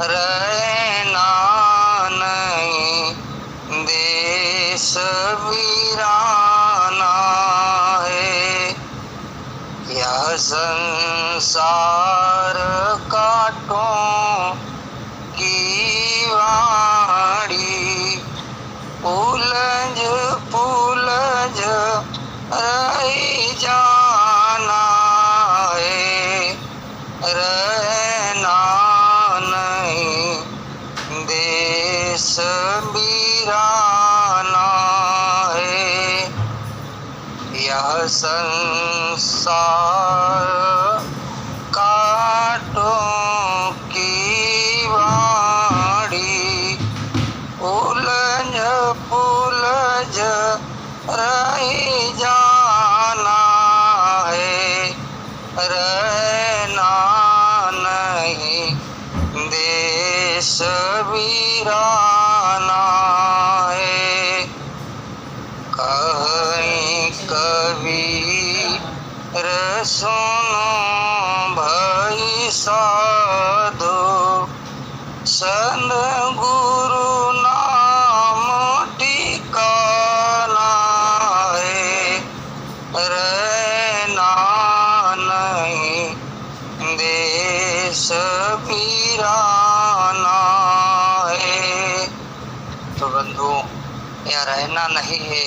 रहना नहीं देश वीराना है। यह संसार कांटों की वाड़ी, उलझ पुलझ रही जाना है। रहना नहीं देश वीराना है। यह संसार कांटों की वाड़ी, उलझ पुलझ रही जाना है। रहना नहीं देश वीराना है। कहीं कबीर सुनो भाई साधो, संत गुरु नाम ठिकाना है। रहना नहीं देश वीराना है। तो बंधु, यह रहना नहीं है,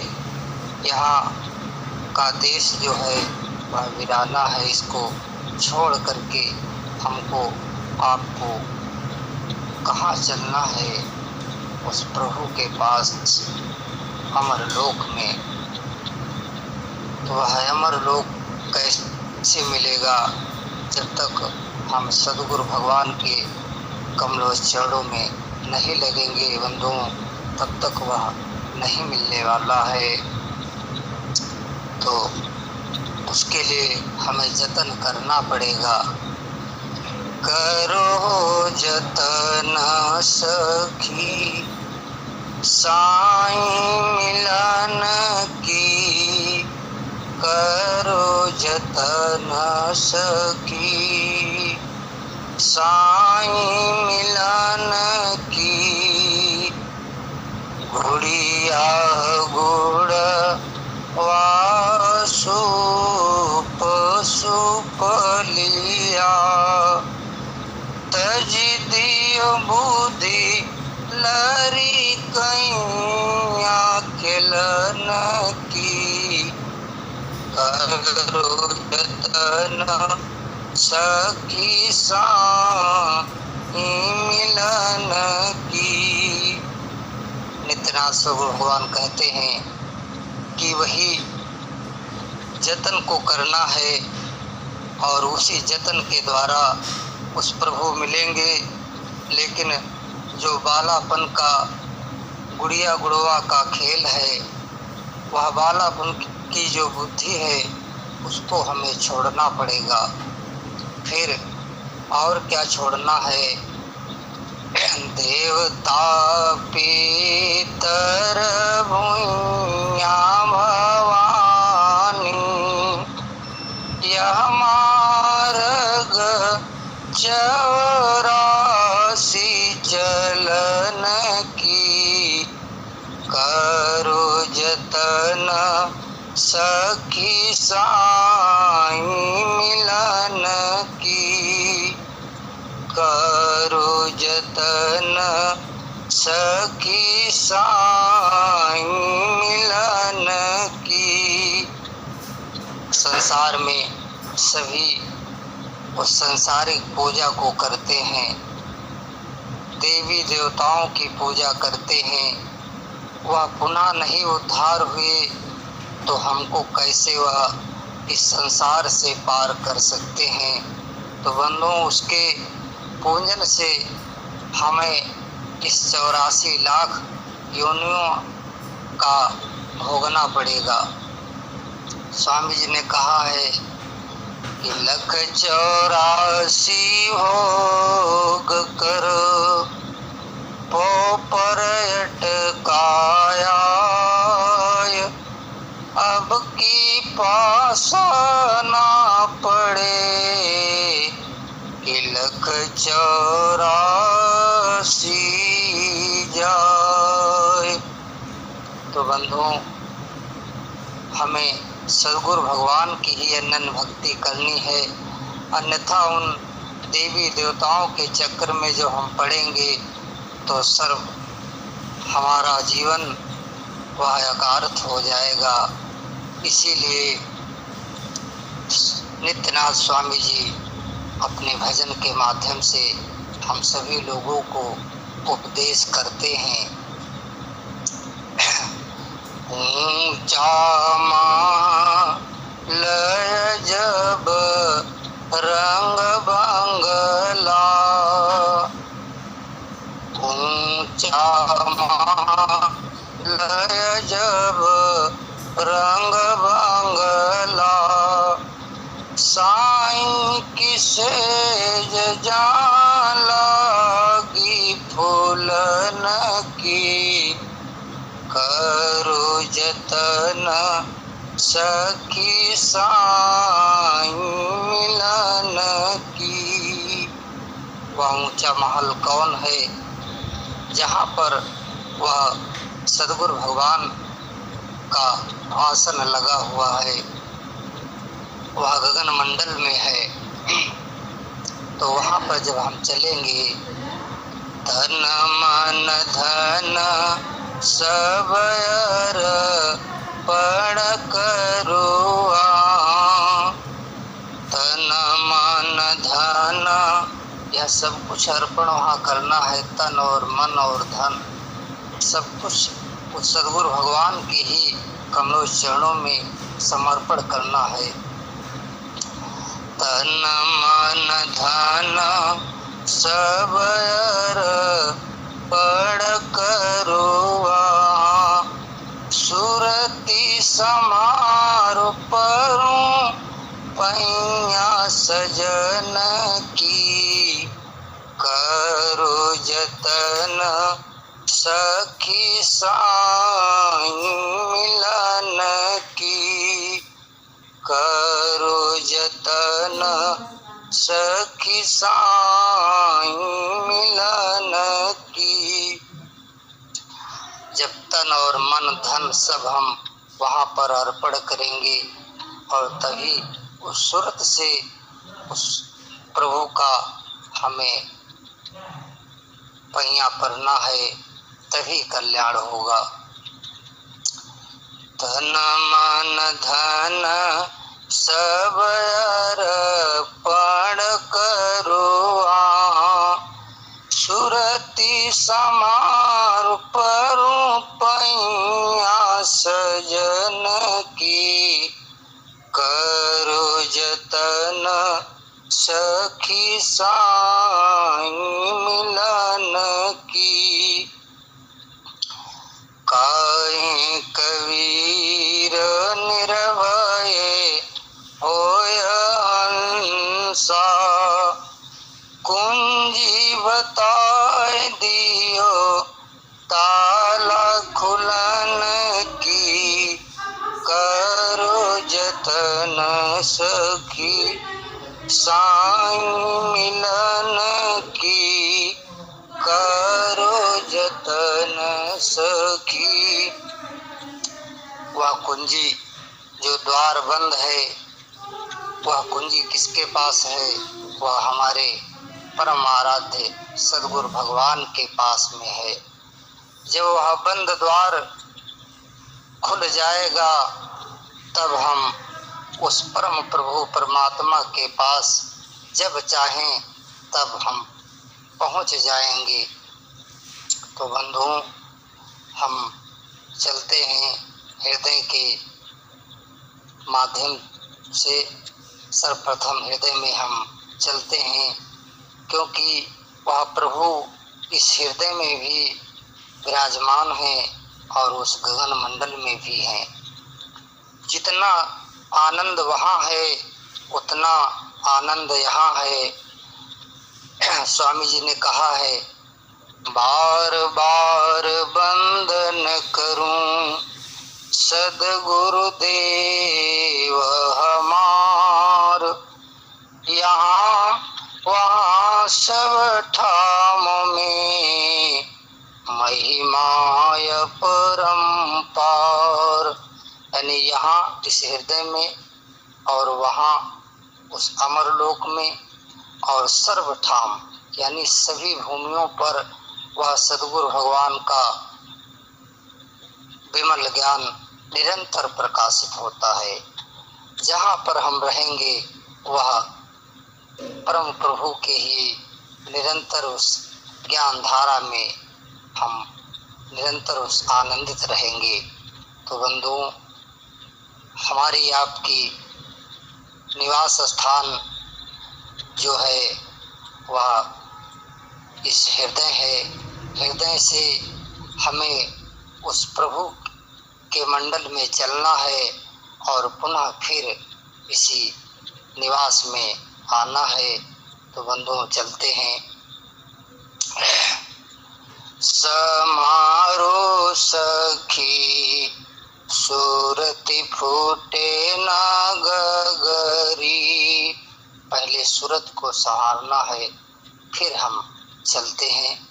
यहाँ का देश जो है वह वीराना है। इसको छोड़ करके हमको आपको कहाँ चलना है? उस प्रभु के पास अमर लोक में। तो वह अमर लोक कैसे मिलेगा? जब तक हम सद्गुरु भगवान के कमलों चरणों में नहीं लगेंगे बंधुओं, तब तक वह नहीं मिलने वाला है। तो उसके लिए हमें जतन करना पड़ेगा। करो जतन सखी साईं मिलन की, करो जतन सखी साईं मिलन की। गुड़िया गुड़ वासुप सुपलिया, तज दियो बुद्धि लरी कैया खिलन की। करो जतन सखी साईं मिलन की। नित्यनाथ सद्गुरु भगवान कहते हैं कि वही जतन को करना है और उसी जतन के द्वारा उस प्रभु मिलेंगे। लेकिन जो बालापन का गुड़िया गुड़वा का खेल है, वह बालापन की जो बुद्धि है उसको हमें छोड़ना पड़ेगा। फिर और क्या छोड़ना है? देवता पितर भुइया भवानी, यह मार्ग चौरासी चलन की। करो जतन सखी साईं मिलन की। करो जतन सखी साईं मिलन की। संसार में सभी उस सांसारिक पूजा को करते हैं, देवी देवताओं की पूजा करते हैं। वह पुनः नहीं उद्धार हुए तो हमको कैसे वह इस संसार से पार कर सकते हैं? तो बंधुओं, उसके पूजन से हमें इस 84 लाख योनियों का भोगना पड़ेगा। स्वामी जी ने कहा है कि 184 भोग कर पोपरट काया, अब की पासा ना पड़े कि 184 बसी जाए। तो बंधुओं, हमें सदगुरु भगवान की ही अनन्य भक्ति करनी है, अन्यथा उन देवी देवताओं के चक्कर में जो हम पड़ेंगे तो सर्व हमारा जीवन वह अकारथ हो जाएगा। इसीलिए नित्यनाथ स्वामी जी अपने भजन के माध्यम से हम सभी लोगों को उपदेश करते हैं। ऊंचा लय जब रंग बंगला, ऊंचा लय जब रंग बंगला, साईं की सेज जान लागी फूलन की, करो जतन सखी साईं मिलन की। वह ऊंचा महल कौन है जहाँ पर वह सदगुरु भगवान का आसन लगा हुआ है? वह गगन मंडल में है। तो वहाँ पर जब हम चलेंगे, तन मन धन सब अर्पण करुआ, तन मन धन यह सब कुछ अर्पण वहाँ करना है। तन और मन और धन सब कुछ उस सदगुरु भगवान के ही कमलों चरणों में समर्पण करना है। तन मन धन सब अर्पण करुआ, सुरति समारो परूं पैया सजन की, करो जतन सखी साईं मिलन की, करो जतन सखी साईं मिलन की। जब तन और मन धन सब हम वहाँ पर अर्पण करेंगे और तभी उस सूरत से उस प्रभु का हमें पहिया पड़ना है, तभी कल्याण होगा। तन मन धन सब अर्पण करुआ, सुरति समारो परूं पैया सजन की, करो जतन सखी साईं मिलन की। काहे कबीर निर्भय होय हंसा, कुंजी बताए दियो ताला खुलन की, करो जतन सखी साईं मिलन की, करो जतन सखी। वह कुंजी जो द्वार बंद है, वह कुंजी किसके पास है? वह हमारे परम आराध्य सदगुरु भगवान के पास में है। जब वह बंद द्वार खुल जाएगा तब हम उस परम प्रभु परमात्मा के पास जब चाहें तब हम पहुंच जाएंगे। तो बंधुओं, हम चलते हैं हृदय के माध्यम से। सर्वप्रथम हृदय में हम चलते हैं, क्योंकि वह प्रभु इस हृदय में भी विराजमान है और उस गगन मंडल में भी है। जितना आनंद वहाँ है उतना आनंद यहाँ है। स्वामी जी ने कहा है, बार बार वंदन करूं सदगुरु देव हमार, यहाँ वहाँ सब ठाम में महिमाय परम्पार। यानी यहाँ इस हृदय में और वहाँ उस अमरलोक में और सर्वठाम यानी सभी भूमियों पर वह सद्गुरु भगवान का विमल ज्ञान निरंतर प्रकाशित होता है। जहाँ पर हम रहेंगे वह परम प्रभु के ही निरंतर उस ज्ञान धारा में हम निरंतर उस आनंदित रहेंगे। तो बंधुओं, हमारी आपकी निवास स्थान जो है वह इस हृदय है। हृदय से हमें उस प्रभु के मंडल में चलना है और पुनः फिर इसी निवास में आना है। तो बंधुओं, चलते हैं। समारो सखी सूरति फूटे ना गगरी। पहले सूरत को संवारना है, फिर हम चलते हैं।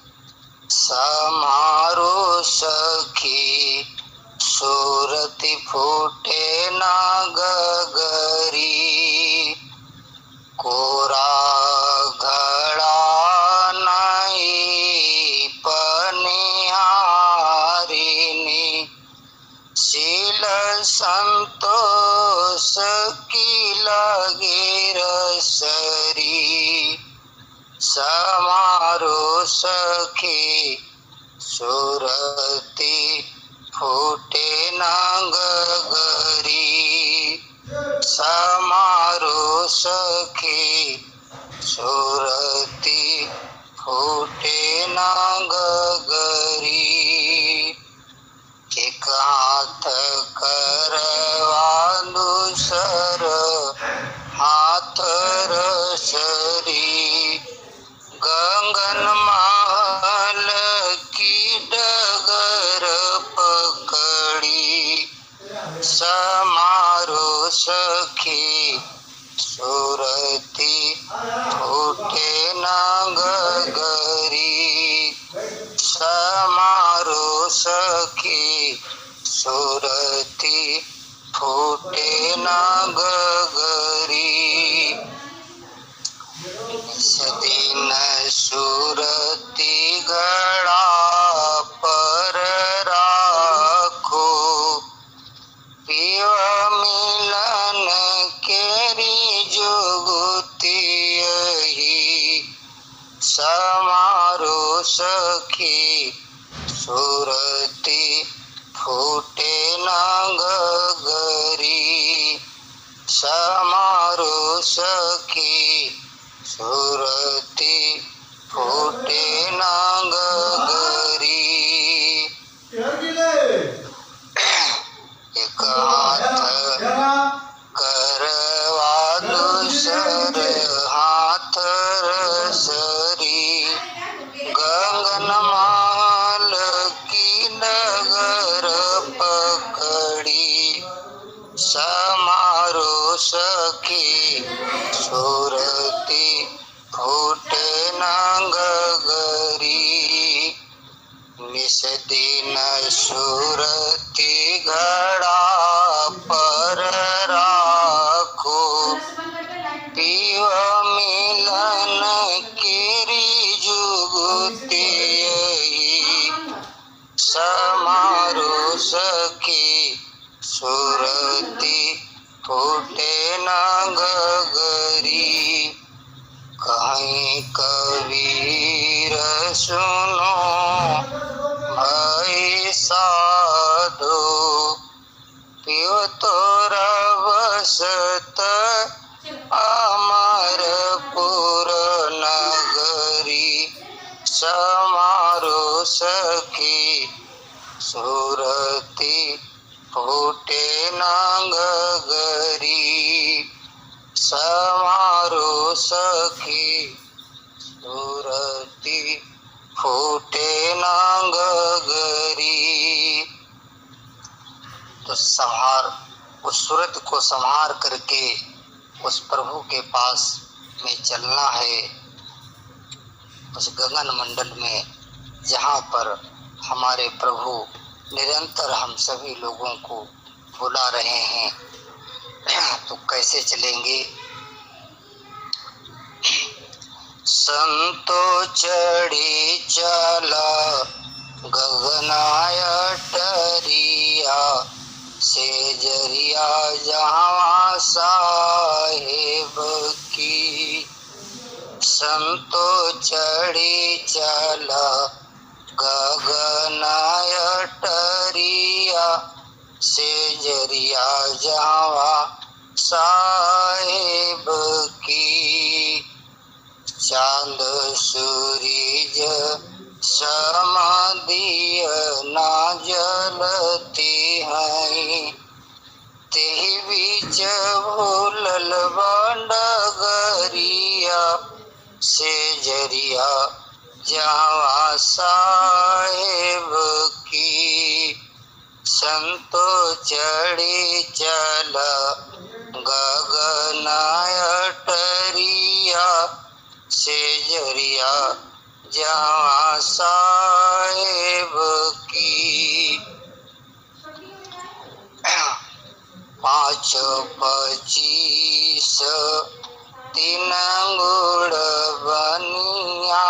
समारो सखी सूरति फूटे ना गगरी। कोरा घड़ा नहीं पनिहारिनी। शील संतोष की लगे रसरी। समारो सखी सूरति फूटे ना गगरी। समारो सखी सूरति फूटे ना गगरी। एक हाथ करवा दूसर हाथ रसरी। गगन महल की डगर पकड़ी। समारो सखी सूरति फूटे ना गगरी। समारो सखी सूरति फूटे ना गगरी। सदीन सूरति घड़ा पर राखो। पिय मिलन केरी जुगुती यही। समारो सखी सूरति फूटे ना गगरी। समारो सखी सूरति फूटे ना गगरी। एक हाथ करवा दूसर हाथ रसरी। गगन महल की डगर पकड़ी। समारो सखी सूरति फूटे ना गगरी। निस दिन सूरति घड़ा पर राखो। पिय मिलन केरी जुगुती यही। समारो सखी सूरति फूटे ना गगरी। कहीं कबीर सुनो भाई साधो। पियो तोरा बसत अमरपुर नगरी। समारो सखी सूरति फूटे ना गगरी। समारो सखी सूरति फूटे ना गगरी। तो उस सूरत को संहार करके उस प्रभु के पास में चलना है। उस गगन मंडल में जहाँ पर हमारे प्रभु निरंतर हम सभी लोगों को बुला रहे हैं, तो कैसे चलेंगे। संतो चढ़ी चला गगनाय टरिया, से जरिया जहाँ साहेब की। संतो चढ़ी चला गगनाय टरिया, से जरिया जहाँ साहेब की। चांद सूरज समाधिय ना जलती हैं, तेहि बीच भूलल डगरिया, से जरिया जहाँ साहेब की। संतो चढ़ी चला गगनाय टरिया, से जरिया जहाँ साहेब की। पाँच 25 तीन अंगुर बनिया,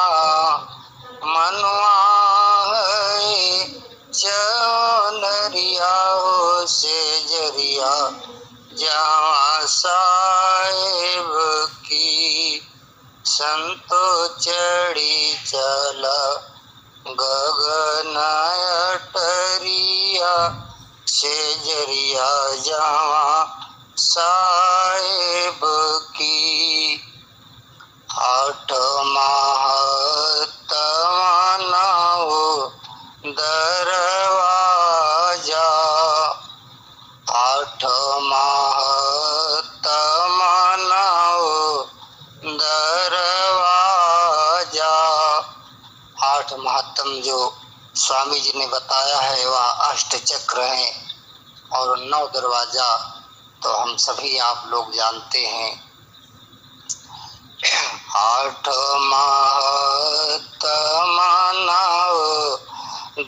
मनुआ है चौनरिया, हो से जरिया जहाँ साहेब की। संतो चढ़ी चला गगनाय टरिया, से जरिया जहाँ साहेब की। 8 महतमनाओ दरवाजा, 8 महतमनाओ दरवाजा। 8 महात्म जो स्वामी जी ने बताया है वह अष्ट चक्र हैं, और 9 दरवाजा तो हम सभी आप लोग जानते हैं। 8 महतमनाओ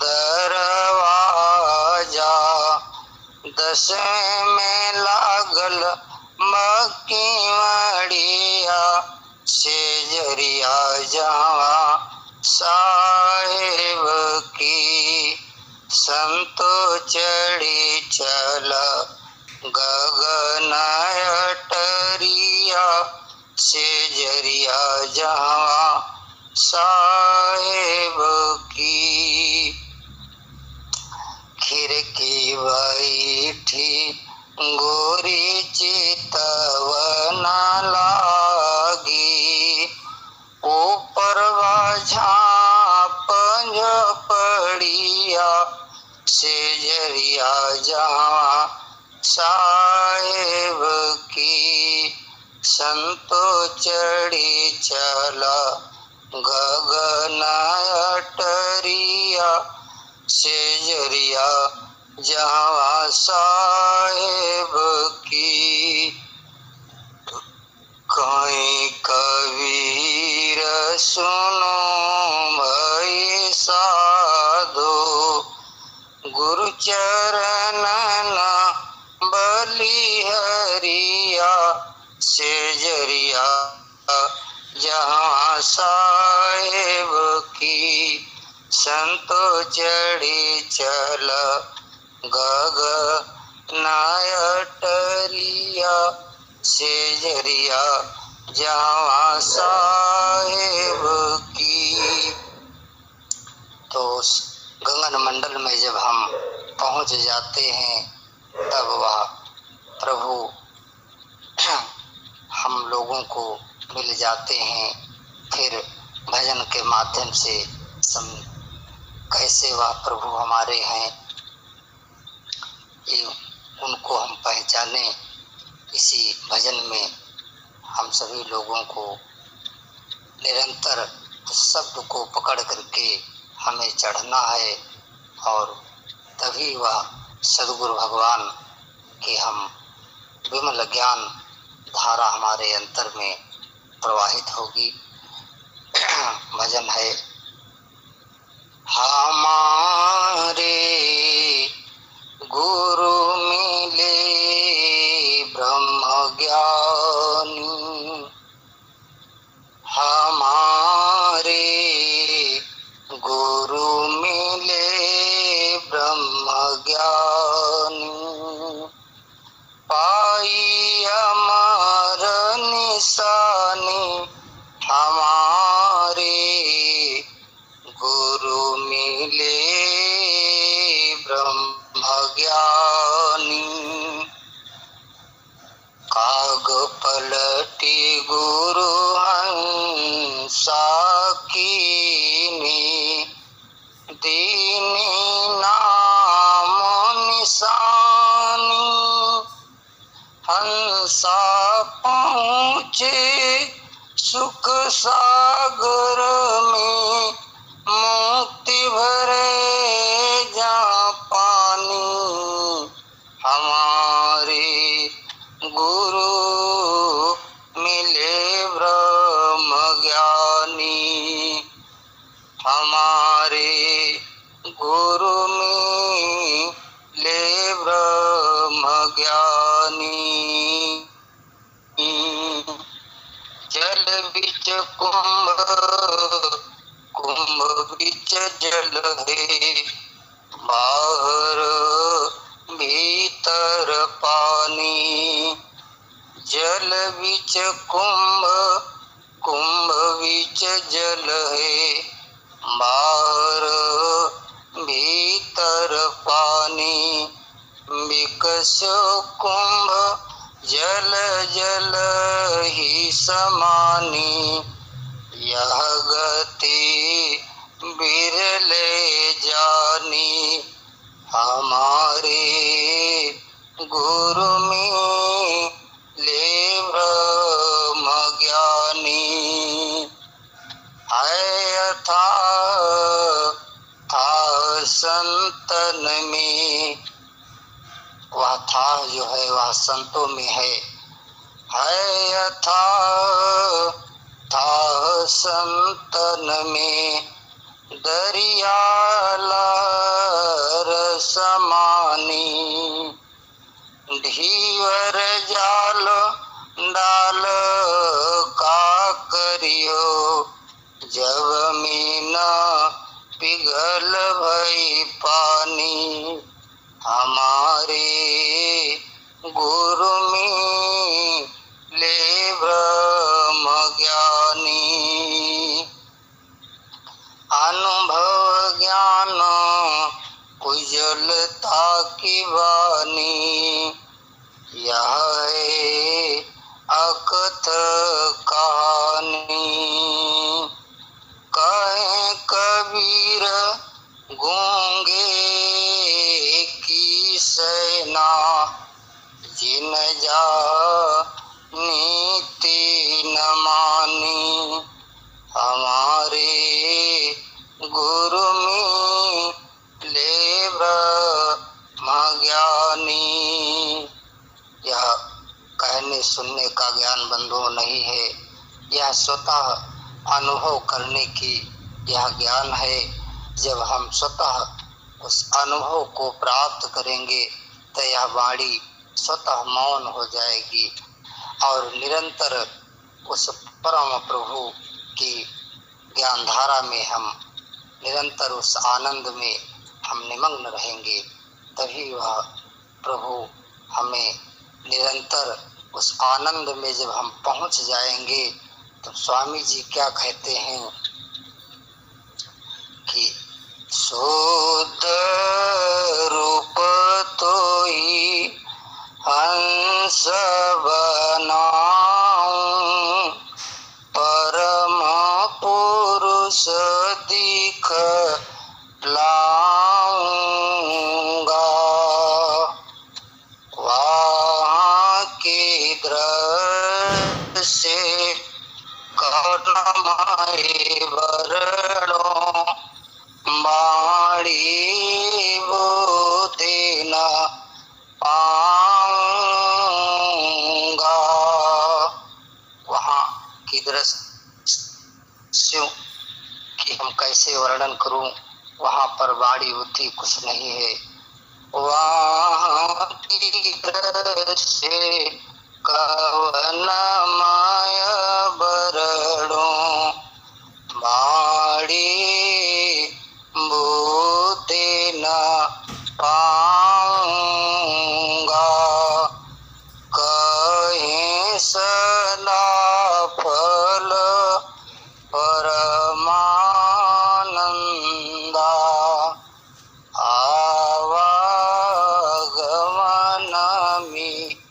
दरवाजा, 10 में लागल मक्की मड़िया, से जरिया जहाँ साहेब की। संतो चढ़ी चला गगनाय टरिया, से जरिया जहाँ साहेब की। खिड़की बैठी गोरी चितवना लागी, ऊपर झाँप झपड़िया, से जरिया जहाँ साहेब की। संतो चढ़ी चला गगनाय टरिया, से जरिया जहाँ साहेब की। कहीं कबीर सुनो भई साधो, गुरु चरण बलिहरिया, से जरिया जहाँ साहेब की। संतो चढ़ी चला गगनाय टरिया, से जरिया जहाँ साहेब की। तो उस गगन मंडल में जब हम पहुँच जाते हैं, तब वह प्रभु हम लोगों को मिल जाते हैं। फिर भजन के माध्यम से कैसे वह प्रभु हमारे हैं, ये उनको हम पहचाने। इसी भजन में हम सभी लोगों को निरंतर शब्द को पकड़ करके हमें चढ़ना है, और तभी वह सद्गुरु भगवान के हम विमल ज्ञान धारा हमारे अंतर में प्रवाहित होगी। भजन है। हमारे गुरु मिले ब्रह्म ज्ञानी, हमारे गुरु मिले ब्रह्म ज्ञानी, पाई अमर निशानी हमारे गुरु मिले ब्रह्म ज्ञानी। काग पलटी गुरु हंसा कीनी, दीनी नाम निशानी, हंसा पहुँचे सुख सागर में, मुक्ति भरे जा पानी, हमारे गुरु मिले ब्रह्म ज्ञानी, हमारे गुरु मिले ब्रह्म ज्ञानी। जल बिच कुंभ, कुंभ बिच जल है, बाहर भीतर पानी, जल बिच कुंभ, कुंभ बिच जल है, बाहर भीतर पानी, विकसो कुंभ जल जल ही समानी, यह गति बिरले जानी, हमारे गुरु मिले ब्रह्म ज्ञानी। है था संतन में, वह था जो है वह संतों में है था संतन में, दरियाला रसमानी, ढीवर जाल डाल का करियो, जब मीना पिघल भई पानी, हमारे गुरु मिले ब्रह्म ज्ञानी। अनुभव ज्ञान उज्ज्वलता की वाणी, यह है अकथ कहानी, कहे कबीर गूंगे की सेना, जिन जा नीति न मानी, हमारे गुरु मिले ब्रह्म ज्ञानी। यह कहने सुनने का ज्ञान बंधुओं नहीं है, यह स्वतः अनुभव करने की यह ज्ञान है। जब हम स्वतः उस अनुभव को प्राप्त करेंगे तो यह वाणी स्वतः मौन हो जाएगी और निरंतर उस परम प्रभु की ज्ञान धारा में हम निरंतर उस आनंद में हम निमग्न रहेंगे। तभी वह प्रभु हमें निरंतर उस आनंद में जब हम पहुंच जाएंगे तो स्वामी जी क्या कहते हैं कि शुद्ध रूप तो ही हंस बनाऊं, परम पुरुष दिख लाऊंगा, वहाँ की दृश्य कर्णमय वरणों, बाणी वो देना पाऊंगा, वहाँ की दृश्यों कैसे वर्णन करूं, वहां पर वाणी बुद्धि कुछ नहीं है। वहाँ तीर से कवन माया बरड़ो, माड़ी बूते न पाऊंगा, कहीं सदा फल परमानंदा, आवागमन मिटाऊंगा,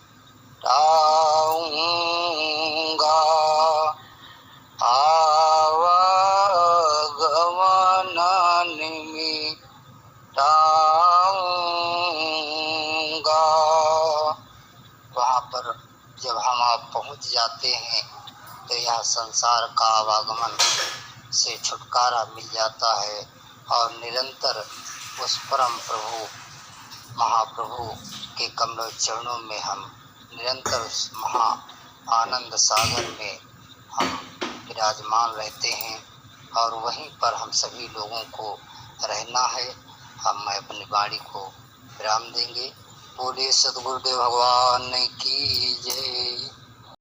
आवागमन मिटाऊंगा। वहाँ पर जब हम आप पहुँच जाते हैं तो यह संसार का आवागमन से छुटकारा मिल जाता है और निरंतर उस परम प्रभु महाप्रभु के कमल चरणों में हम निरंतर उस महा आनंद सागर में हम विराजमान रहते हैं और वहीं पर हम सभी लोगों को रहना है। हम अपनी वाणी को विराम देंगे। बोले सद्गुरुदेव भगवान की जय।